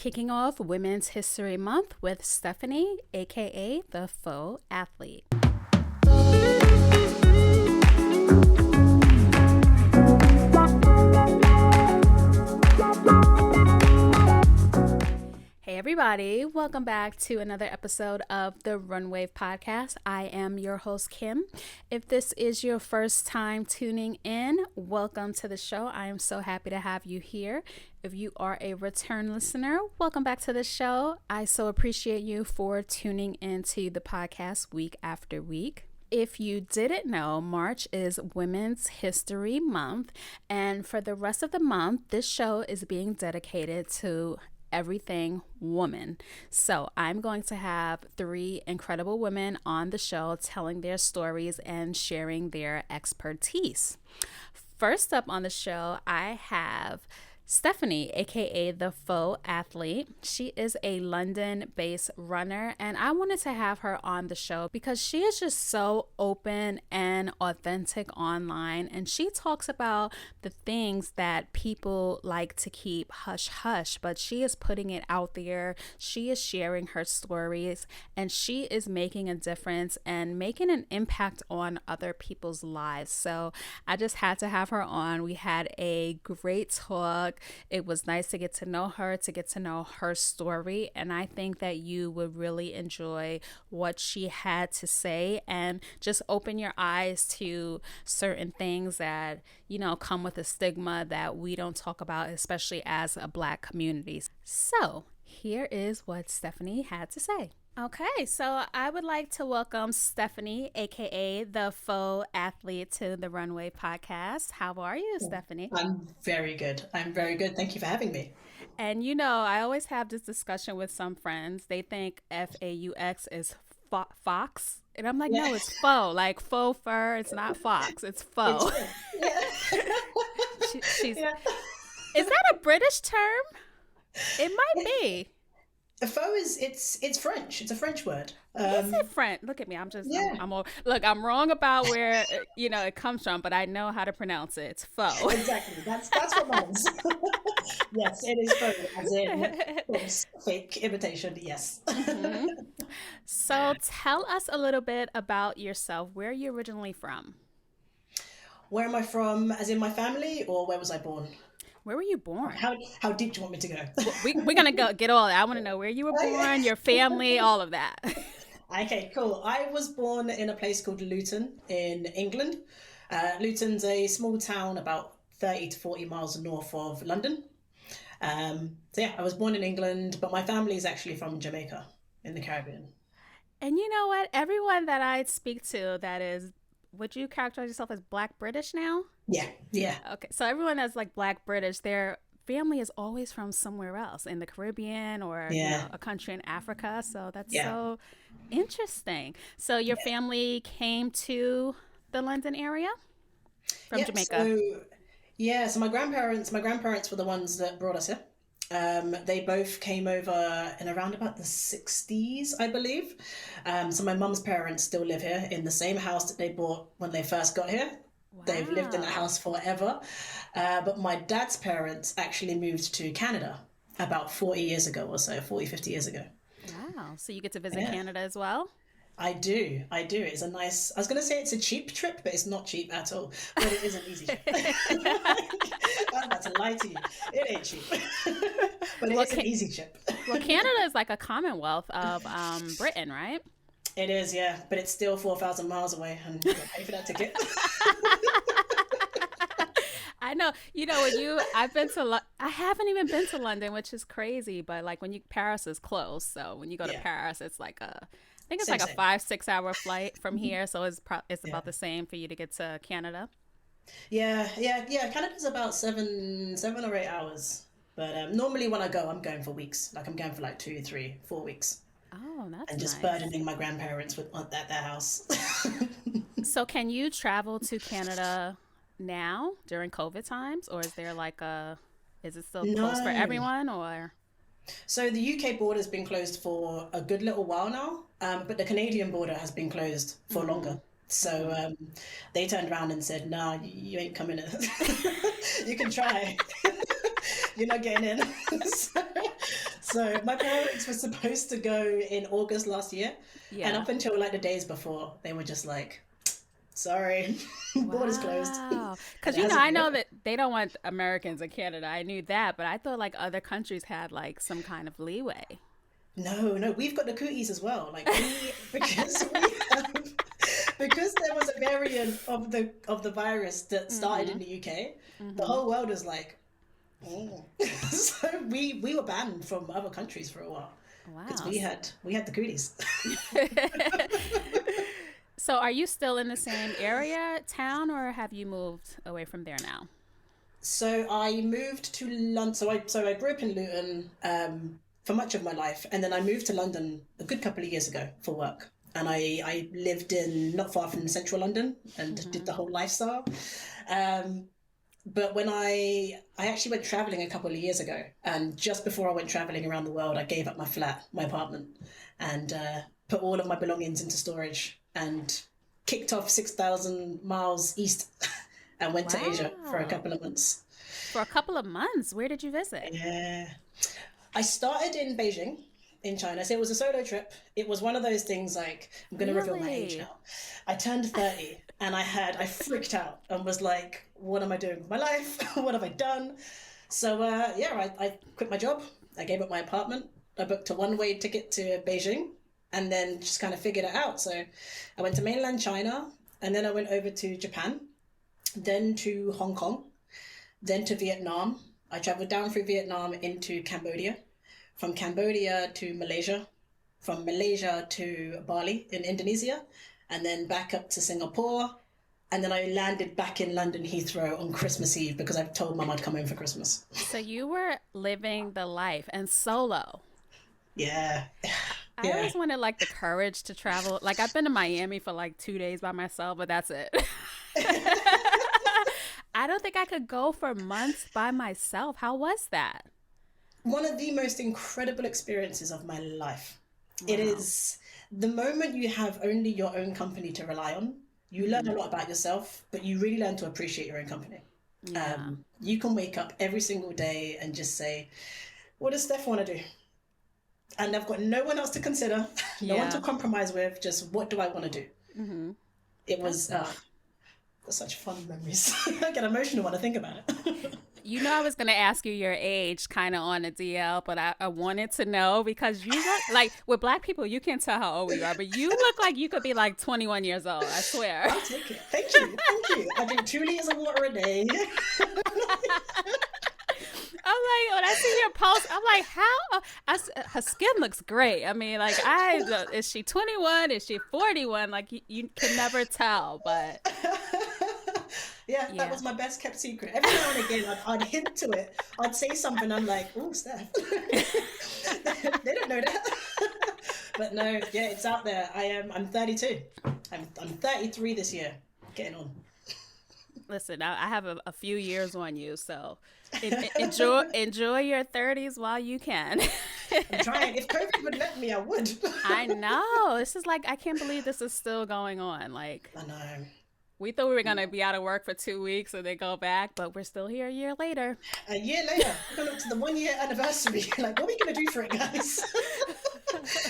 kicking off Women's History Month with Stephanie, aka the Faux Athlete. Hey everybody, welcome back to another episode of the Runwave Podcast. I am your host, Kim. If this is your first time tuning in, welcome to the show. I am so happy to have you here. If you are a return listener, welcome back to the show. I so appreciate you for tuning into the podcast week after week. If you didn't know, March is Women's History Month, and for the rest of the month, this show is being dedicated to everything woman. So I'm going to have 3 incredible women on the show telling their stories and sharing their expertise. First up on the show, I have Stephanie, aka the Faux Athlete. She is a London-based runner, and I wanted to have her on the show because she is just so open and authentic online, and she talks about the things that people like to keep hush-hush, but she is putting it out there. She is sharing her stories, and she is making a difference and making an impact on other people's lives. So I just had to have her on. We had a great talk. It was nice to get to know her, to get to know her story, and I think that you would really enjoy what she had to say and just open your eyes to certain things that, you know, come with a stigma that we don't talk about, especially as a Black community. So here is what Stephanie had to say. Okay, so I would like to welcome Stephanie, aka the Faux Athlete, to the Runway Podcast. How are you, Stephanie? I'm very good. Thank you for having me. And you know, I always have this discussion with some friends. They think FAUX is fox. And I'm like, Yeah. no, it's faux. Like faux fur. It's not fox. It's faux. She's. Yeah. Is that a British term? It might be. Faux is it's French. It's a French word. Is it French? Look at me. I'm wrong about where it comes from, but I know how to pronounce it. It's faux. Exactly. That's what mine is. Yes, it is faux, as in false, fake, imitation. Yes. Mm-hmm. So tell us a little bit about yourself. Where are you originally from? Where am I from? As in my family, or where was I born? Where were you born? How deep do you want me to go? We're gonna get all that. I want to know where you were born, your family, all of that. Okay, cool. I was born in a place called Luton in England. Luton's a small town about 30 to 40 miles north of London. So yeah, I was born in England, but my family is actually from Jamaica in the Caribbean. And you know what? Everyone that I speak to that is, would you characterize yourself as Black British now? Yeah. Okay, so everyone that's like Black British, their family is always from somewhere else in the Caribbean or a country in Africa. So that's so interesting. So your family came to the London area from Jamaica? So my grandparents were the ones that brought us here. They both came over in around about the 60s, I believe. So my mum's parents still live here in the same house that they bought when they first got here. Wow. They've lived in that house forever. But my dad's parents actually moved to Canada about 40 years ago or so, 40, 50 years ago. Wow. So you get to visit Canada as well? I do. It's a nice, I was going to say it's a cheap trip, but it's not cheap at all. But it is an easy trip. I'm about to lie to you. It ain't cheap. But it's an easy trip. Well, Canada is like a commonwealth of Britain, right? It is, yeah. But it's still 4,000 miles away and you've got to pay for that ticket. I know. I haven't even been to London, which is crazy. But like Paris is close. So when you go to Paris, it's like I think it's like a 5-6 hour flight from here, so it's about the same for you to get to Canada. Yeah. Canada's about 7 or 8 hours, but normally when I go, I'm going for weeks. Like I'm going for like 2, 3, 4 weeks. Oh, that's and just nice. burdening my grandparents at their house. So, can you travel to Canada now during COVID times, or is there is it still closed for everyone, or? So the UK border has been closed for a good little while now, but the Canadian border has been closed for longer. So they turned around and said, "Nah, you ain't coming in. You can try. You're not getting in." So my parents were supposed to go in August last year, and Yeah. up until like the days before, they were just like, "Sorry, borders closed," Wow. and Because, it I hasn't been know open. that they don't want Americans in Canada. I knew that, but I thought like other countries had like some kind of leeway. No, no, we've got the cooties as well. Like we because we have because there was a variant of the virus that started in Mm-hmm. the UK, the Mm-hmm. whole world was like, oh. So we were banned from other countries for a while because Wow. we had the cooties. So are you still in the same area, town, or have you moved away from there now? So I moved to London. So I grew up in Luton for much of my life, and then I moved to London a good couple of years ago for work. And I lived in not far from central London and did Mm-hmm. the whole lifestyle. Um, but when I actually went traveling a couple of years ago, and just before I went traveling around the world, I gave up my flat, my apartment, and put all of my belongings into storage and kicked off 6,000 miles east and went to Asia for a Wow. couple of months. For a couple of months, where did you visit? Yeah. I started in Beijing in China. So it was a solo trip. It was one of those things like, I'm going to reveal my age Really? now. I turned 30 and I freaked out and was like, what am I doing with my life? What have I done? So, yeah, I quit my job. I gave up my apartment. I booked a one-way ticket to Beijing and then just kind of figured it out. So I went to mainland China and then I went over to Japan, then to Hong Kong, then to Vietnam. I traveled down through Vietnam into Cambodia, from Cambodia to Malaysia, from Malaysia to Bali in Indonesia, and then back up to Singapore. And then I landed back in London Heathrow on Christmas Eve because I told Mum I'd come home for Christmas. So you were living the life and solo. Yeah, I yeah. always wanted like the courage to travel. Like I've been to Miami for like 2 days by myself, but that's it. I don't think I could go for months by myself. How was that? One of the most incredible experiences of my life. It Wow. is the moment you have only your own company to rely on. You learn Mm-hmm. a lot about yourself, but you really learn to appreciate your own company. Yeah. You can wake up every single day and just say, what does Steph want to do? And I've got no one else to consider, no one to Yeah. compromise with, just what do I want to do? Mm-hmm. It That's was dope. such fun memories. I get emotional when I think about it. I was going to ask you your age kind of on the DL, but I wanted to know because you look like with black people, you can't tell how old you are, but you look like you could be like 21 years old. I swear. I'll take it. Thank you. Thank you. I drink 2 liters of water a day. I'm like, when I see your post, I'm like, how? Her skin looks great. I mean, like, is she 21? Is she 41? Like, you can never tell, but Yeah, that yeah. was my best kept secret. Every now and again, I'd hint to it. I'd say something. I'm like, "Oh, Steph." They don't know that. But no, yeah, it's out there. I'm 32. I'm 33 this year. Getting on. Listen, I have a few years on you, so enjoy your 30s while you can. I'm trying. If COVID would let me, I would. I know. This is like, I can't believe this is still going on. Like, I know. we thought we were going to be out of work for 2 weeks and then go back, but we're still here a year later. A year later, we're going up to the 1 year anniversary. Like, what are we going to do for it, guys?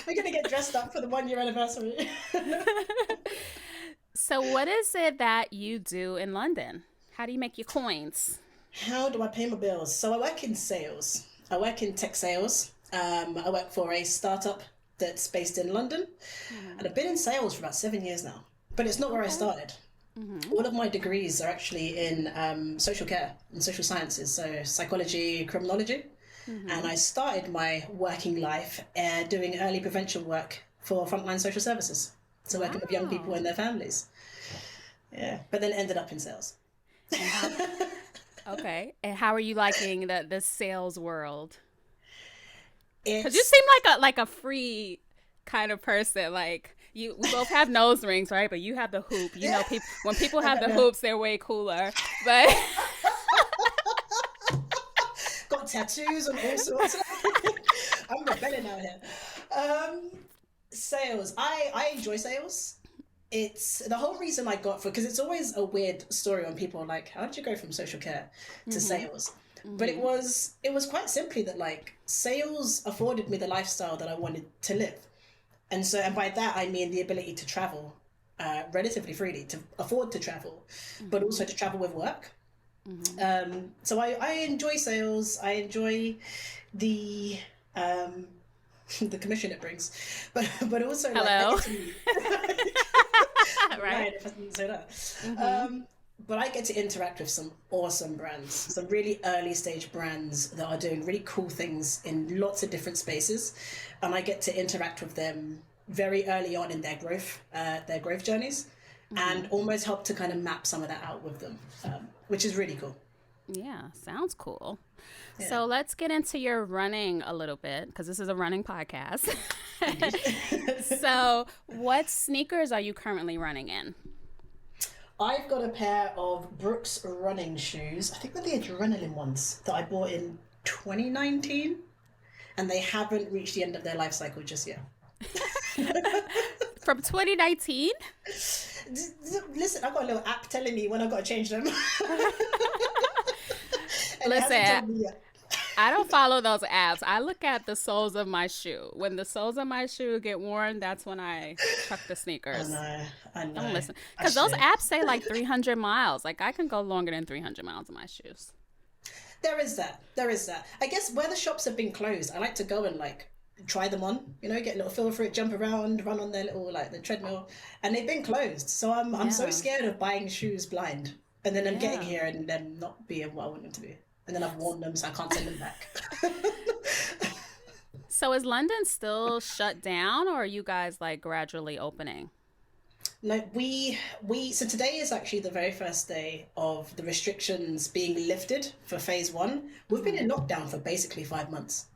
We're going to get dressed up for the 1 year anniversary. So, what is it that you do in London? How do you make your coins? How do I pay my bills? So I work in sales. I work in tech sales. I work for a startup that's based in London. Mm-hmm. And I've been in sales for about 7 years now. But it's not where I Okay. started. Mm-hmm. All of my degrees are actually in social care and social sciences, so psychology, criminology. And Mm-hmm. I started my working life doing early prevention work for frontline social services. So working with young people Wow. and their families. Yeah, but then ended up in sales. And how? Okay. And how are you liking the sales world? Because you It's seem like a free kind of person. Like we both have nose rings, right? But you have the hoop. You yeah. know, when people I have don't the know. hoops, they're way cooler. But Got tattoos and all sorts. I'm rebelling out here. Um, Sales. I enjoy sales. It's the whole reason I got for because it's always a weird story when people are like, how did you go from social care to mm-hmm. sales? But it was quite simply that like sales afforded me the lifestyle that I wanted to live. And by that I mean the ability to travel relatively freely, to afford to travel, but also to travel with work. So I enjoy sales. I enjoy the the commission it brings, but also Hello. like, right. If I didn't say that. But I get to interact with some awesome brands, some really early stage brands that are doing really cool things in lots of different spaces, and I get to interact with them very early on in their growth journeys, and almost help to kind of map some of that out with them, which is really cool. Yeah, sounds cool. Yeah. So let's get into your running a little bit, because this is a running podcast. So what sneakers are you currently running in? I've got a pair of Brooks running shoes. I think they're the adrenaline ones that I bought in 2019, and they haven't reached the end of their life cycle just yet. From 2019? Listen, I've got a little app telling me when I've got to change them. Listen, I don't follow those apps. I look at the soles of my shoe. When the soles of my shoe get worn, that's when I chuck the sneakers. I know. Don't listen. Because those apps say like 300 miles. Like I can go longer than 300 miles in my shoes. There is that. I guess where the shops have been closed, I like to go and like try them on, get a little feel for it, jump around, run on their little like the treadmill, and they've been closed. So I'm so scared of buying shoes blind, and then I'm getting here and them not being what I want them to be. And then I've worn them, so I can't send them back. So is London still shut down, or are you guys like gradually opening? No, so today is actually the very first day of the restrictions being lifted for phase 1. We've been in lockdown for basically 5 months.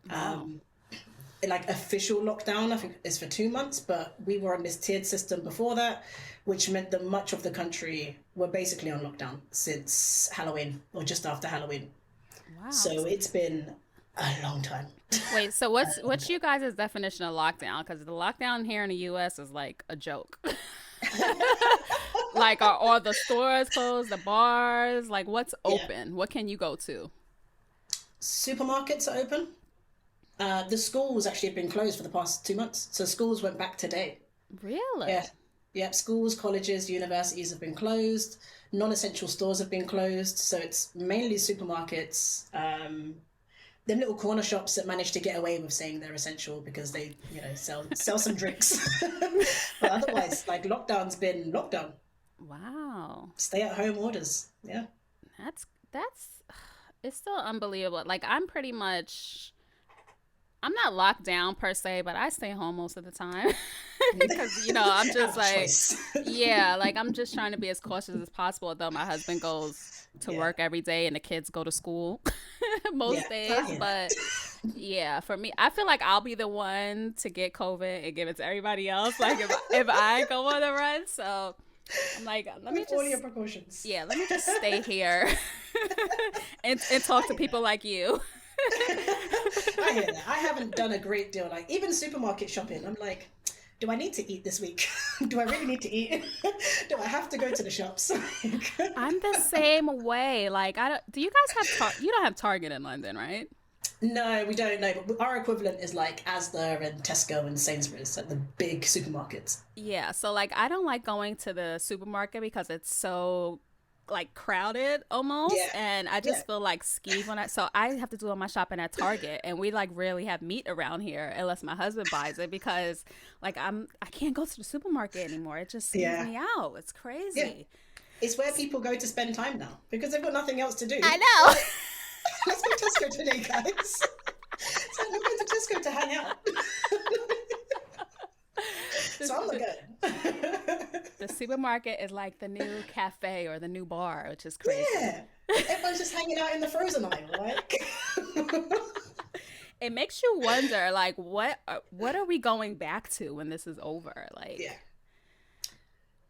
Wow. Like official lockdown, I think, is for 2 months, but we were on this tiered system before that, which meant that much of the country were basically on lockdown since Halloween or just after Halloween. Wow. So it's been a long time. Wait, so what's you guys' definition of lockdown? Because the lockdown here in the U.S. is like a joke. Like, are all the stores closed, the bars? Like, what's open? What can you go to? Supermarkets are open. The schools actually have been closed for the past 2 months. So schools went back today. Really? Yeah. Schools, colleges, universities have been closed. Non-essential stores have been closed. So it's mainly supermarkets. Them little corner shops that manage to get away with saying they're essential because they, sell some drinks. But otherwise, like, lockdown's been lockdown. Wow. Stay at home orders. Yeah. That's it's still unbelievable. Like, I'm not locked down per se, but I stay home most of the time because, I'm just like, I'm just trying to be as cautious as possible. Though my husband goes to work every day and the kids go to school most days. But for me, I feel like I'll be the one to get COVID and give it to everybody else. Like if I go on a run. So I'm like, let me just all your precautions. Yeah, let me just stay here and talk to people like you. I hear that. I haven't done a great deal. Like, even supermarket shopping, I'm like, do I need to eat this week? Do I really need to eat? Do I have to go to the shops? I'm the same way. Like, do you guys have you don't have Target in London, right? No, we don't know. But our equivalent is like Asda and Tesco and Sainsbury's, like the big supermarkets. Yeah. So like, I don't like going to the supermarket because it's so like crowded almost, and I just feel like skeeved on that. So I have to do all my shopping at Target, and we like rarely have meat around here unless my husband buys it because like I can't go to the supermarket anymore. It just skeeves me out. It's crazy. Yeah. It's where people go to spend time now because they've got nothing else to do. I know. Let's go to Tesco today, guys. So I'm going to Tesco to hang out. So I'm good. The supermarket is like the new cafe or the new bar, which is crazy. Yeah. Everyone's just hanging out in the frozen aisle, right? It makes you wonder, like, what are we going back to when this is over? Like, yeah.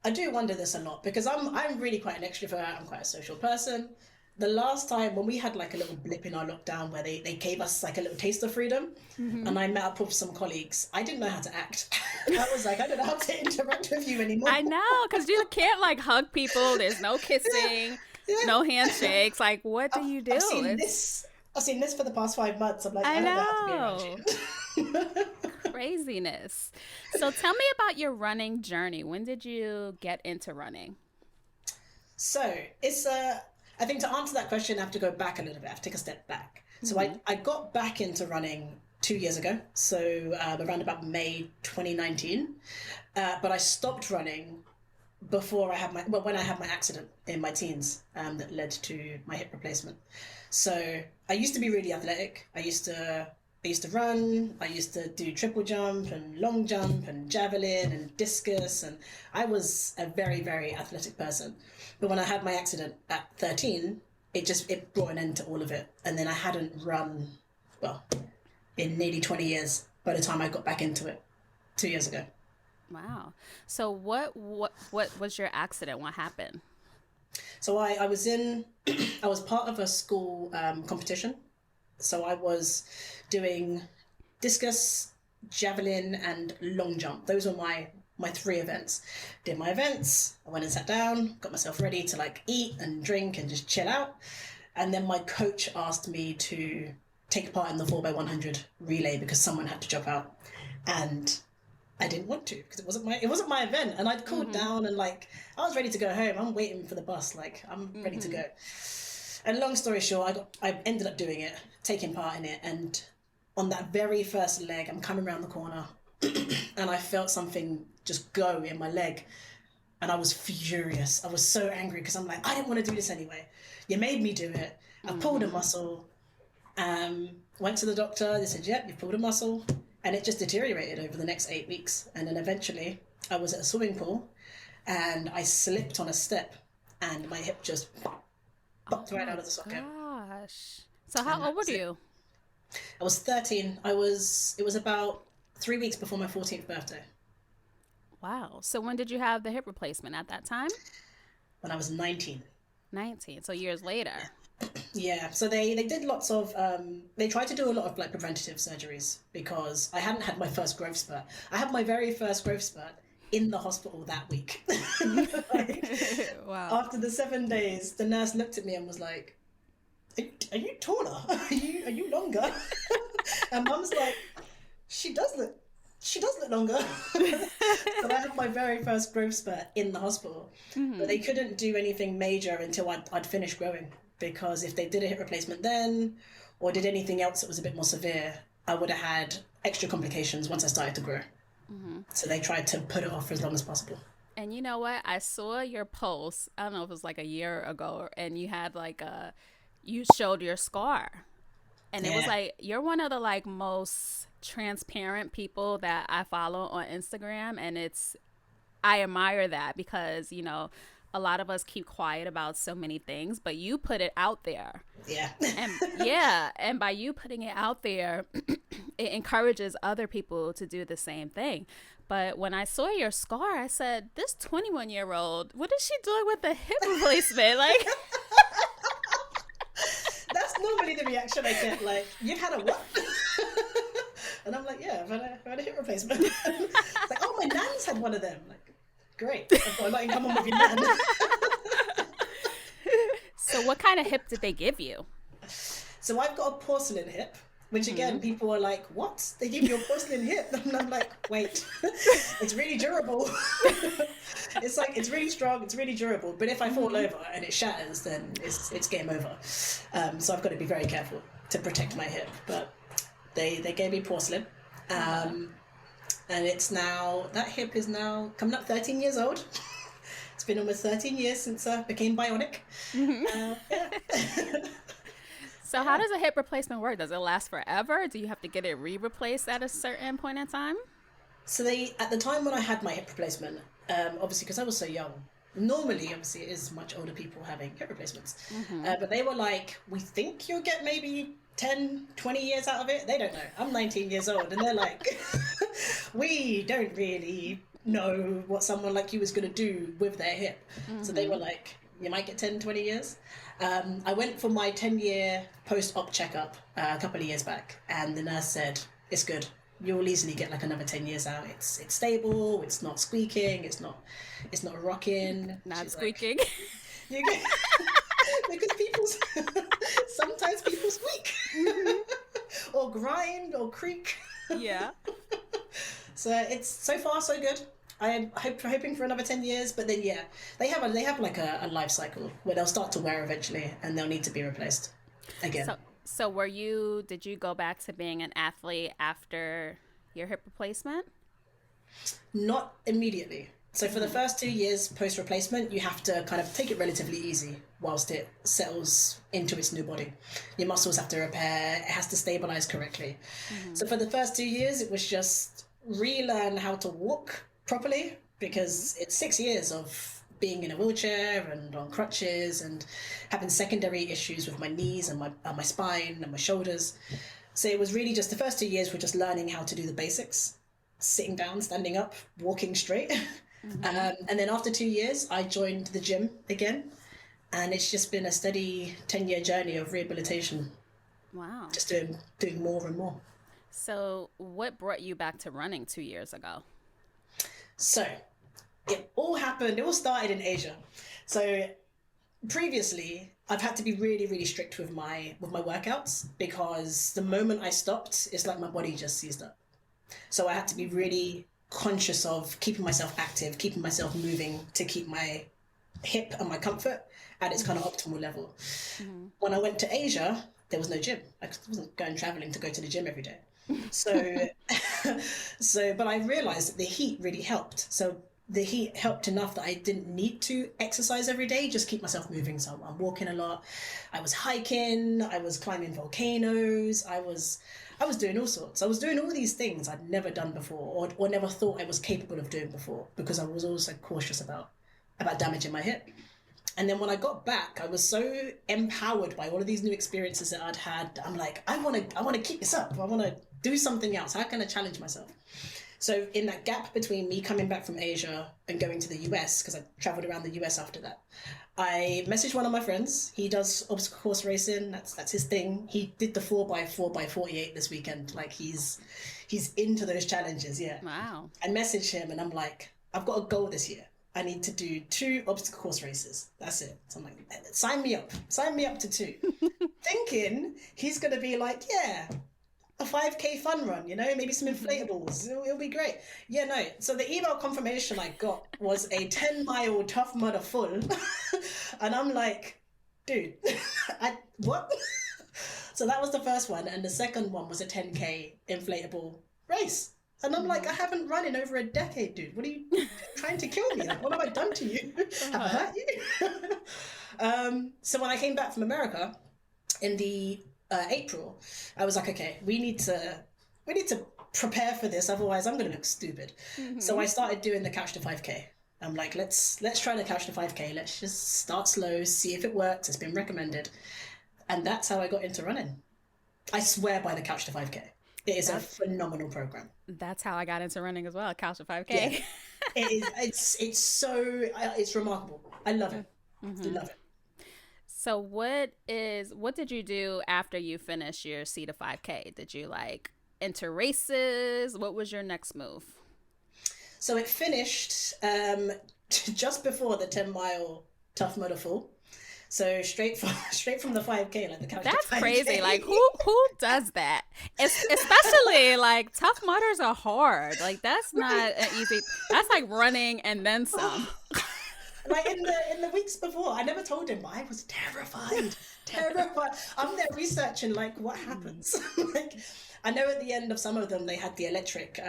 I do wonder this a lot because I'm really quite an extrovert. I'm quite a social person. The last time when we had like a little blip in our lockdown where they gave us like a little taste of freedom, and I met up with some colleagues, I didn't know how to act. I was like, I don't know how to interact with you anymore. I know, because you can't like hug people. There's no kissing. No handshakes. Like, what do you do? I've seen this for the past 5 months. I'm like, I don't know how to be around you. Craziness. So tell me about your running journey. When did you get into running? So it's I think to answer that question, I have to go back a little bit. I have to take a step back. So I got back into running 2 years ago. So around about May 2019. But I stopped running before when I had my accident in my teens that led to my hip replacement. So I used to be really athletic. I used to run. I used to do triple jump and long jump and javelin and discus, and I was a very, very athletic person. But when I had my accident at 13, it brought an end to all of it. And then I hadn't run, well, in nearly 20 years by the time I got back into it 2 years ago. Wow. So what was your accident? What happened? So I was I was part of a school competition. So I was doing discus, javelin, and long jump. Those were my 3 events. Did my events, I went and sat down, got myself ready to like eat and drink and just chill out. And then my coach asked me to take part in the 4x100 relay because someone had to drop out. And I didn't want to because it wasn't my event, and I'd cooled down and like I was ready to go home. I'm waiting for the bus, like I'm ready to go. And long story short, I ended up doing it, taking part in it, and on that very first leg, I'm coming around the corner, and I felt something just go in my leg, and I was furious. I was so angry because I'm like, I didn't want to do this anyway. You made me do it. I pulled a muscle. Went to the doctor. They said, "Yep, you've pulled a muscle." And it just deteriorated over the next 8 weeks. And then eventually I was at a swimming pool and I slipped on a step and my hip just popped right out of the socket. Gosh. So how old were you? I was 13. It was about 3 weeks before my 14th birthday. Wow. So when did you have the hip replacement at that time? When I was 19. 19. So years later. Yeah, so they did lots of, they tried to do a lot of like preventative surgeries because I hadn't had my first growth spurt. I had my very first growth spurt in the hospital that week. Wow. After the 7 days, the nurse looked at me and was like, are you taller? Are you longer? And Mum's like, she does look longer. So I had my very first growth spurt in the hospital. But they couldn't do anything major until I'd finished growing. Because if they did a hip replacement then, or did anything else that was a bit more severe, I would have had extra complications once I started to grow. So they tried to put it off for as long as possible. And you know what? I saw your post, I don't know if it was like a year ago, and you had like you showed your scar. And it was like, you're one of the like most transparent people that I follow on Instagram. And I admire that because, you know, a lot of us keep quiet about so many things, but you put it out there. Yeah. And by you putting it out there, it encourages other people to do the same thing. But when I saw your scar, I said, this 21-year-old, what is she doing with the hip replacement? Like, that's normally the reaction I get. Like, you've had a what? And I'm like, yeah, I've had a hip replacement. It's like, oh, my nan's had one of them. Like, great. I've got a lot in common with your nan. So what kind of hip did they give you? So I've got a porcelain hip, which again, people are like, what? They give you a porcelain hip? And I'm like, wait, it's really durable. It's like, it's really strong, it's really durable. But if I fall over and it shatters, then it's game over. So I've got to be very careful to protect my hip. But they gave me porcelain. And that hip is now coming up 13 years old. It's been almost 13 years since I became bionic. So how does a hip replacement work? Does it last forever? Do you have to get it re-replaced at a certain point in time? So at the time when I had my hip replacement, obviously because I was so young, normally obviously it is much older people having hip replacements. But they were like, we think you'll get maybe 10, 20 years out of it. They don't know. I'm 19 years old and they're like, we don't really know what someone like you is going to do with their hip. So they were like, you might get 10, 20 years. I went for my 10-year post-op checkup a couple of years back, and the nurse said, it's good. You'll easily get like another 10 years out. It's stable. It's not squeaking. It's not rocking. Not She's squeaking. Like, because sometimes people squeak or grind or creak. Yeah. So it's so far so good. I'm hoping for another 10 years, but then yeah, they have like a life cycle where they'll start to wear eventually and they'll need to be replaced again. So did you go back to being an athlete after your hip replacement? Not immediately. So for the first 2 years post replacement, you have to kind of take it relatively easy whilst it settles into its new body. Your muscles have to repair, it has to stabilize correctly. So for the first 2 years, it was just relearn how to walk properly, because it's 6 years of being in a wheelchair and on crutches and having secondary issues with my knees and my spine and my shoulders. So it was really just the first 2 years were just learning how to do the basics, sitting down, standing up, walking straight. And then after 2 years, I joined the gym again. And it's just been a steady 10-year journey of rehabilitation. Wow. Just doing more and more. So what brought you back to running 2 years ago? So it all started in Asia. So previously, I've had to be really, really strict with my workouts, because the moment I stopped, it's like my body just seized up. So I had to be really conscious of keeping myself active, keeping myself moving to keep my hip and my comfort at its kind of optimal level. When I went to Asia, there was no gym. I wasn't going traveling to go to the gym every day. So, but I realized that the heat really helped. So the heat helped enough that I didn't need to exercise every day, just keep myself moving. So I'm walking a lot. I was hiking, I was climbing volcanoes, I was doing all sorts. I was doing all these things I'd never done before, or never thought I was capable of doing before, because I was also cautious about damaging my hip. And then when I got back, I was so empowered by all of these new experiences that I'd had. I'm like, I want to keep this up. I want to do something else. How can I challenge myself? So in that gap between me coming back from Asia and going to the US, because I traveled around the US after that, I messaged one of my friends. He does obstacle course racing. That's his thing. He did the 4x4x48 this weekend. Like he's into those challenges. Yeah. Wow. I messaged him and I'm like, I've got a goal this year. I need to do 2 obstacle course races. That's it. So I'm like, sign me up to 2. Thinking he's going to be like, yeah, a 5K fun run, maybe some inflatables. It'll be great. Yeah, no. So the email confirmation I got was a 10-mile Tough Mudder full. And I'm like, dude, what? So that was the first one. And the second one was a 10K inflatable race. And I'm like, I haven't run in over a decade, dude. What are you trying to kill me? Like, what have I done to you? Have I hurt you? So when I came back from America in the April, I was like, okay, we need to prepare for this, otherwise I'm going to look stupid. So I started doing the Couch to 5K. I'm like, let's try the Couch to 5K. Let's just start slow, see if it works. It's been recommended. And that's how I got into running. I swear by the Couch to 5K. It is a phenomenal program. That's how I got into running as well, Couch to 5K. Yeah. It's remarkable. I love it. I love it. So what did you do after you finished your C to 5K? Did you enter races? What was your next move? So it finished just before the 10-mile Tough Mudder full. So straight from the 5K, like the Couch to 5K. That's crazy. Like who does that? Especially Tough Mudders are hard. Like that's not an easy. That's like running and then some. Like in the weeks before, I never told him, but I was terrified. I'm there researching what happens. I know at the end of some of them they had the electric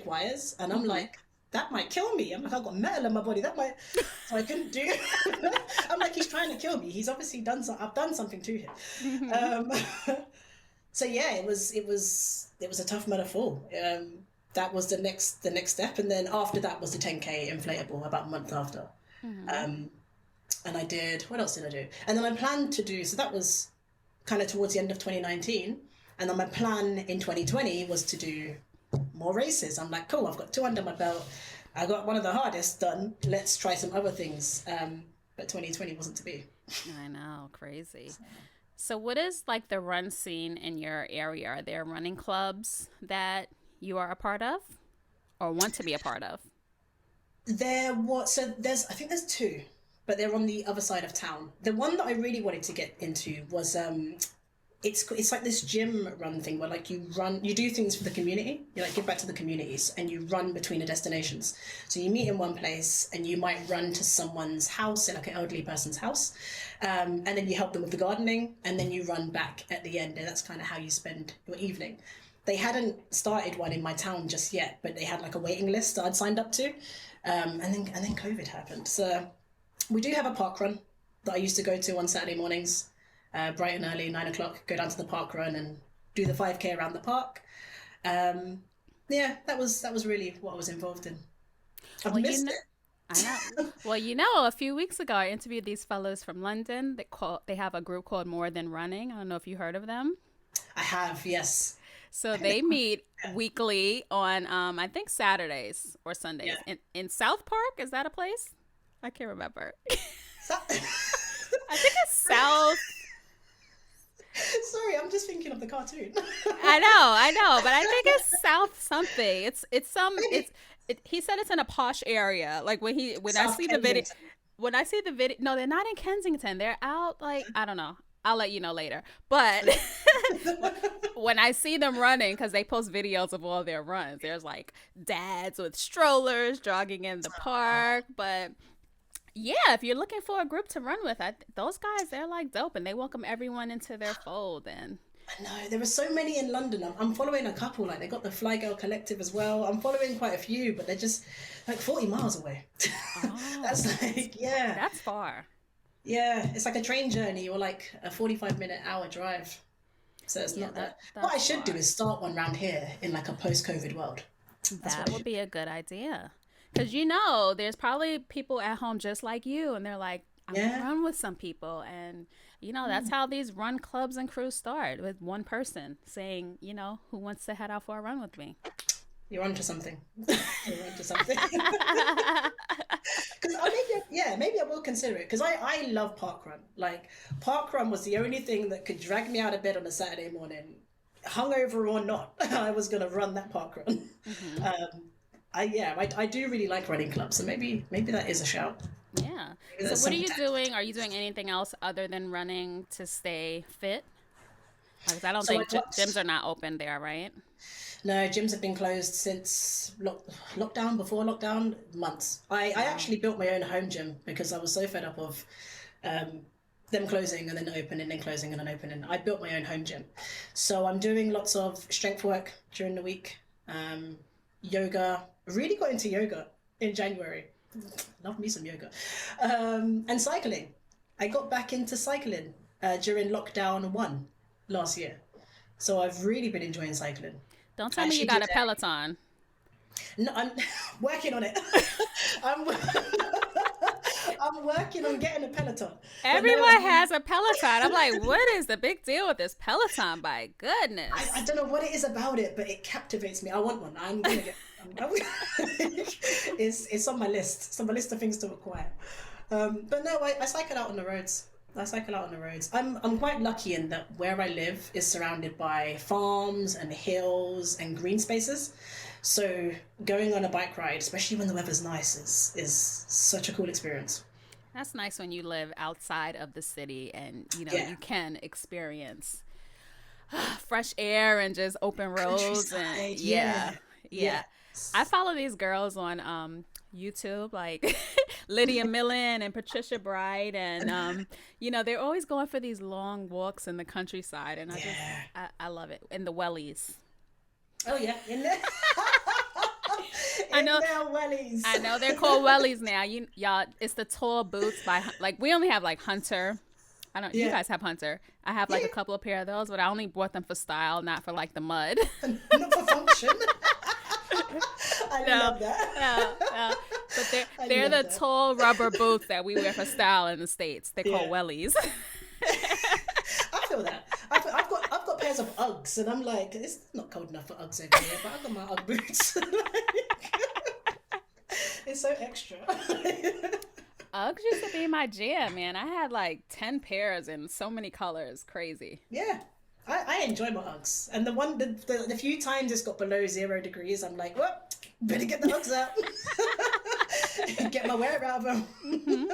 wires, and I'm like, that might kill me. I'm like, I've got metal in my body. That might, so I couldn't do. I'm like, he's trying to kill me. He's obviously I've done something to him. So yeah, it was a Tough Mudder fall. That was the next step, and then after that was the 10K inflatable about a month after. And I did, what else did I do? And then I planned to do, so that was kind of towards the end of 2019. And then my plan in 2020 was to do more races. I'm like, cool, I've got 2 under my belt. I got one of the hardest done. Let's try some other things. But 2020 wasn't to be. I know, crazy. So what is the run scene in your area? Are there running clubs that you are a part of or want to be a part of? I think there's 2. but they're on the other side of town. The one that I really wanted to get into was it's like this gym run thing where like you do things for the community, you like give back to the communities, and you run between the destinations. So you meet in one place and you might run to someone's house, like an elderly person's house, and then you help them with the gardening, and then you run back at the end, and that's kind of how you spend your evening. They hadn't started one in my town just yet, but they had like a waiting list that I'd signed up to, and then COVID happened. So we do have a park run that I used to go to on Saturday mornings, bright and early, 9 o'clock, go down to the park run and do the 5K around the park. Yeah, that was really what I was involved in. I've missed it. I know. Well, a few weeks ago, I interviewed these fellows from London. They have a group called More Than Running. I don't know if you heard of them. I have, yes. So they meet weekly on, I think, Saturdays or Sundays in South Park. Is that a place? I can't remember. I think it's South. Sorry, I'm just thinking of the cartoon. I know, but I think it's South something. He said it's in a posh area. Like when I see the video, no, they're not in Kensington. They're out like, I don't know. I'll let you know later. But when I see them running, because they post videos of all their runs, there's like dads with strollers jogging in the park. But yeah, if you're looking for a group to run with, those guys, they're like dope, and they welcome everyone into their fold. And I know there are so many in London. I'm following a couple. Like they got the Fly Girl Collective as well. I'm following quite a few, but they're just like 40 miles away. Oh, that's that's far. Yeah, it's like a train journey or like a 45-minute-hour drive. So it's not that. What I should do is start one around here in like a post-COVID world. That would be a good idea. Because, there's probably people at home just like you, and they're like, I'm going to run with some people. And, that's how these run clubs and crews start, with one person saying, who wants to head out for a run with me? You're onto something. You're onto something. Because maybe I will consider it. Because I love parkrun. Like, parkrun was the only thing that could drag me out of bed on a Saturday morning, hungover or not. I was going to run that parkrun. Mm-hmm. I do really like running clubs, so maybe that is a shout. Yeah. So what are you doing? Are you doing anything else other than running to stay fit? Because I don't think gyms are not open there, right? No, gyms have been closed since lockdown, before lockdown, months. I actually built my own home gym because I was so fed up of them closing and then opening and closing and then opening. I built my own home gym. So I'm doing lots of strength work during the week, yoga. Really got into yoga in January. Love me some yoga. And cycling. I got back into cycling during lockdown 1 last year. So I've really been enjoying cycling. Don't tell me you got a Peloton. No, I'm working on it. I'm working on getting a Peloton. Everyone has a Peloton. I'm like, what is the big deal with this Peloton? By goodness. I don't know what it is about it, but it captivates me. I want one. I'm going to get one. It's on my list. It's on my list of things to acquire. But no, I cycle out on the roads. I'm quite lucky in that where I live is surrounded by farms and hills and green spaces. So going on a bike ride, especially when the weather's nice, is such a cool experience. That's nice when you live outside of the city and, you can experience fresh air and just open roads. And yeah. I follow these girls on YouTube, like Lydia Millen and Patricia Bright, and they're always going for these long walks in the countryside, and I love it. In the wellies. Oh yeah, in there. I know wellies. I know they're called wellies now. Y'all, it's the tall boots by we only have like Hunter. I don't. You guys have Hunter. I have like a couple of pair of those, but I only bought them for style, not for like the mud. Not for function. I love that. No. But they're the tall rubber boots that we wear for style in the States. They're called wellies. I feel that. I've got pairs of Uggs, and I'm like, it's not cold enough for Uggs over here, but I've got my Ugg boots. It's so extra. Uggs used to be my jam, man. I had like 10 pairs in so many colors. Crazy. Yeah. I enjoy my Uggs. And the few times it's got below 0 degrees, I'm like, well, better get the Uggs out. Get my wear out of them.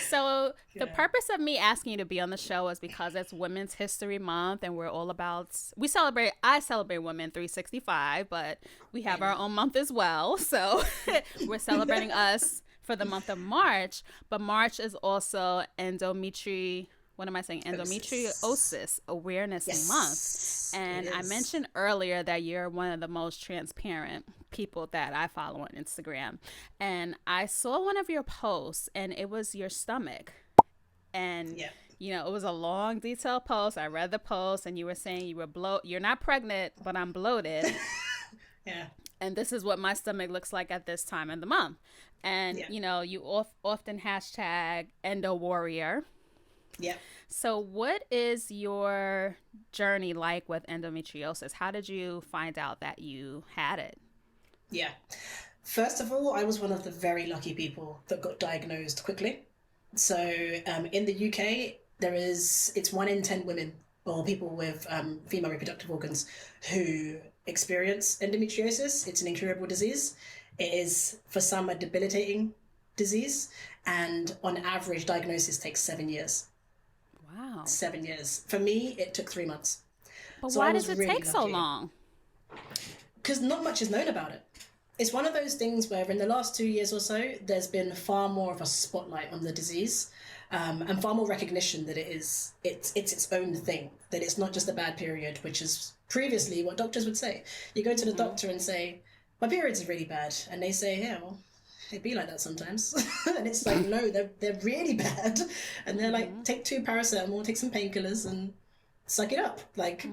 So the Yeah. purpose of me asking you to be on the show is because it's Women's History Month, and we're all about, I celebrate Women 365, but we have our Amen. own month as well. So we're celebrating us for the month of March, but March is also what am I saying? Osis. Endometriosis Awareness Month. Yes, it And I is. mentioned earlier that you're one of the most transparent people that I follow on Instagram. And I saw one of your posts, and it was your stomach. And, Yeah. it was a long, detailed post. I read the post, and you were saying you were you're not pregnant, but I'm bloated. Yeah. And this is what my stomach looks like at this time in the month. And, Yeah. you often hashtag Endo Warrior. Yeah. So what is your journey like with endometriosis? How did you find out that you had it? Yeah. First of all, I was one of the very lucky people that got diagnosed quickly. So in the UK, it's 1 in 10 women or people with female reproductive organs who experience endometriosis. It's an incurable disease. It is, for some, a debilitating disease. And on average, diagnosis takes 7 years. Wow. 7 years. For me, it took 3 months. But So why I was does it really take so lucky. long? Because not much is known about it. It's one of those things where in the last 2 years or so, there's been far more of a spotlight on the disease, and far more recognition that it's its own thing, that it's not just a bad period, which is previously what doctors would say. You go to the doctor and say, my periods are really bad. And they say, yeah, well, it be like that sometimes. And it's like, no, they're really bad. And they're like, take 2 paracetamol, take some painkillers and suck it up. Like,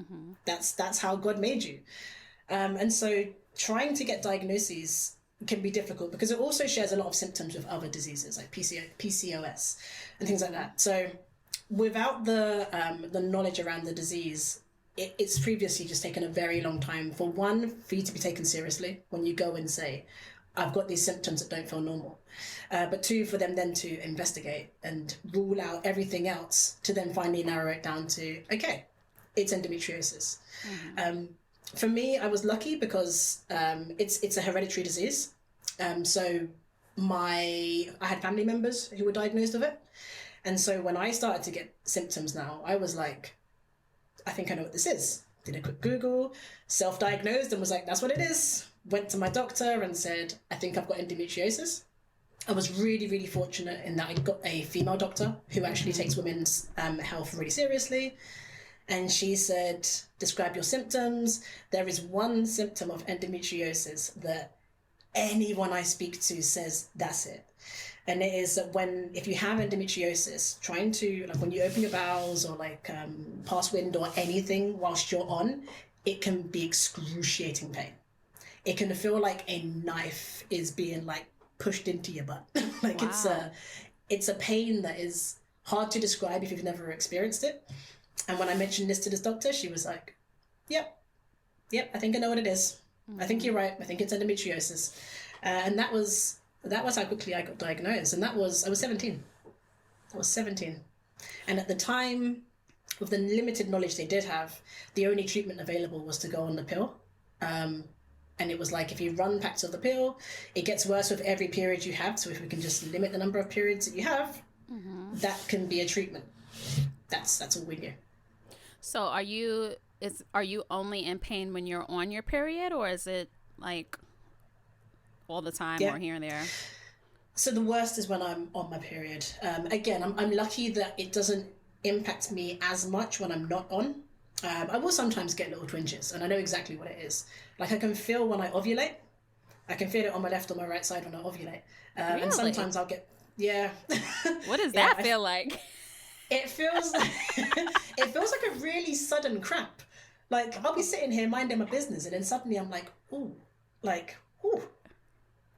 that's how God made you. And so trying to get diagnoses can be difficult because it also shares a lot of symptoms with other diseases like PCOS and things like that. So without the knowledge around the disease, it's previously just taken a very long time for you to be taken seriously when you go and say, I've got these symptoms that don't feel normal. But 2, for them then to investigate and rule out everything else to then finally narrow it down to, okay, it's endometriosis. For me, I was lucky because it's a hereditary disease. So I had family members who were diagnosed with it. And so when I started to get symptoms now, I was like, I think I know what this is. Did a quick Google, self-diagnosed and was like, that's what it is. Went to my doctor and said, I think I've got endometriosis. I was really, really fortunate in that I got a female doctor who actually takes women's health really seriously. And she said, describe your symptoms. There is one symptom of endometriosis that anyone I speak to says that's it. And it is that if you have endometriosis, trying to, like when you open your bowels or like pass wind or anything whilst you're on, it can be excruciating pain. It can feel like a knife is being like pushed into your butt. Like Wow. it's a pain that is hard to describe if you've never experienced it. And when I mentioned this to this doctor, she was like, yep, I think I know what it is. I think you're right. I think it's endometriosis. And that was how quickly I got diagnosed. And I was 17. I was 17. And at the time, with the limited knowledge they did have, the only treatment available was to go on the pill. And it was like, if you run packs of the pill, it gets worse with every period you have. So if we can just limit the number of periods that you have, that can be a treatment. That's all we knew. So are you only in pain when you're on your period, or is it like all the time or here and there? So the worst is when I'm on my period. Again, I'm lucky that it doesn't impact me as much when I'm not on. I will sometimes get little twinges, and I know exactly what it is. Like I can feel when I ovulate. I can feel it on my left or my right side when I ovulate. Really? And sometimes I'll get, yeah. What does that feel like? It feels like a really sudden cramp. Like I'll be sitting here minding my business, and then suddenly I'm like, ooh. Yeah.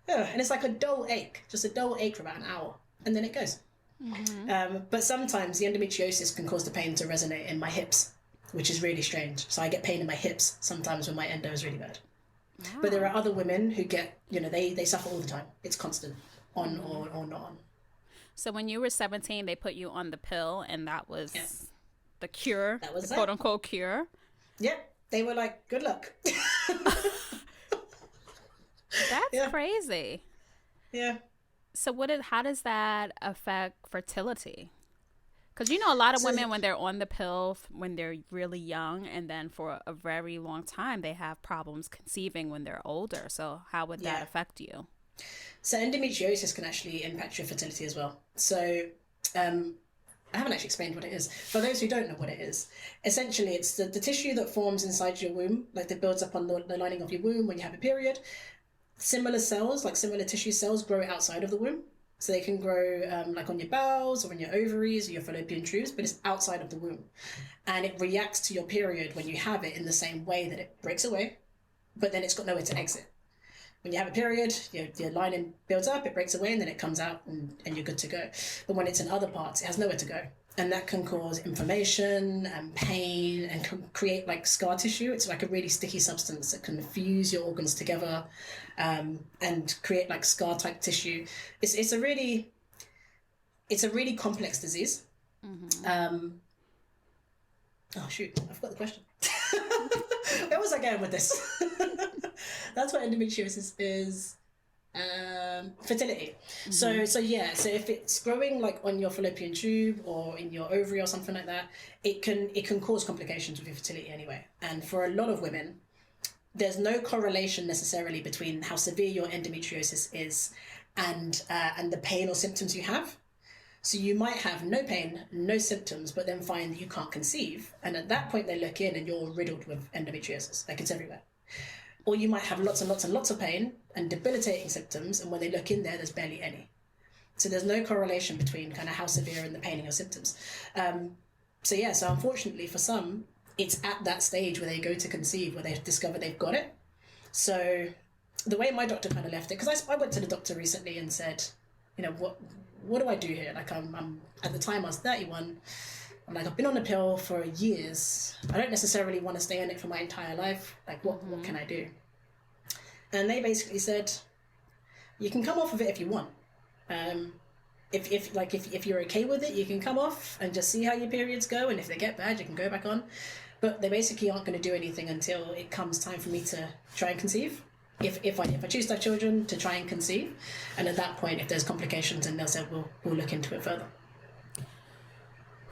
And it's like a dull ache, just a dull ache for about an hour, and then it goes. But sometimes the endometriosis can cause the pain to resonate in my hips, which is really strange. So I get pain in my hips sometimes when my endo is really bad. Wow. But there are other women who get, they suffer all the time. It's constant, on or not on. So when you were 17, they put you on the pill, and that was the cure, That was the quote unquote cure. Yeah, they were like, good luck. That's crazy. Yeah. So how does that affect fertility? Because a lot of women, when they're on the pill, when they're really young, and then for a very long time, they have problems conceiving when they're older. So how would that affect you? So endometriosis can actually impact your fertility as well. So I haven't actually explained what it is. For those who don't know what it is, essentially it's the tissue that forms inside your womb, like that builds up on the lining of your womb when you have a period. Similar cells, like similar tissue cells, grow outside of the womb. So they can grow like on your bowels or in your ovaries or your fallopian tubes, but it's outside of the womb. And it reacts to your period when you have it in the same way that it breaks away, but then it's got nowhere to exit. When you have a period, your lining builds up, it breaks away, and then it comes out and you're good to go. But when it's in other parts, it has nowhere to go. And that can cause inflammation and pain and can create like scar tissue. It's like a really sticky substance that can fuse your organs together and create like scar type tissue. It's a really complex disease. Mm-hmm. Oh shoot, I forgot the question. Where was I going with this? That's what endometriosis is. Fertility. Mm-hmm. So if it's growing like on your fallopian tube or in your ovary or something like that, it can cause complications with your fertility anyway. And for a lot of women, there's no correlation necessarily between how severe your endometriosis is and the pain or symptoms you have. So you might have no pain, no symptoms, but then find that you can't conceive. And at that point they look in and you're riddled with endometriosis, like it's everywhere. Or you might have lots and lots and lots of pain and debilitating symptoms, and when they look in there's barely any. So there's no correlation between kind of how severe and the pain and your symptoms. So unfortunately for some, it's at that stage where they go to conceive, where they discover they've got it. So the way my doctor kind of left it, because I went to the doctor recently and said, what do I do here? Like I'm at the time I was 31. I'm like, I've been on the pill for years. I don't necessarily want to stay on it for my entire life. Like, what can I do? And they basically said, you can come off of it if you want. If you're okay with it, you can come off and just see how your periods go. And if they get bad, you can go back on. But they basically aren't going to do anything until it comes time for me to try and conceive. If I choose to have children, to try and conceive. And at that point, if there's complications, then they'll say, we'll look into it further.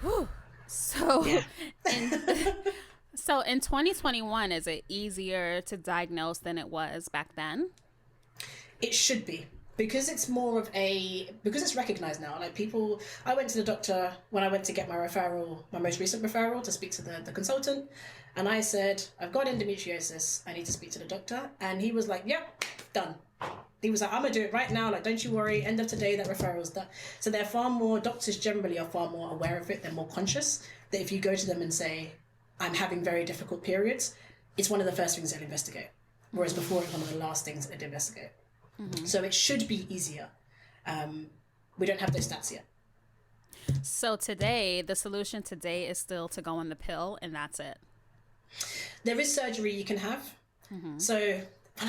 Whew. So, yeah. In 2021, is it easier to diagnose than it was back then? It should be, because it's because it's recognized now. Like I went to the doctor when I went to get my most recent referral to speak to the consultant. And I said, I've got endometriosis. I need to speak to the doctor. And he was like, yep, done. He was like, I'm going to do it right now. Like, don't you worry. End of today, that referral's done. So doctors generally are far more aware of it. They're more conscious that if you go to them and say, I'm having very difficult periods, it's one of the first things they'll investigate. Whereas before, it's one of the last things they'd investigate. Mm-hmm. So it should be easier. We don't have those stats yet. So the solution today is still to go on the pill, and that's it. There is surgery you can have. Mm-hmm. So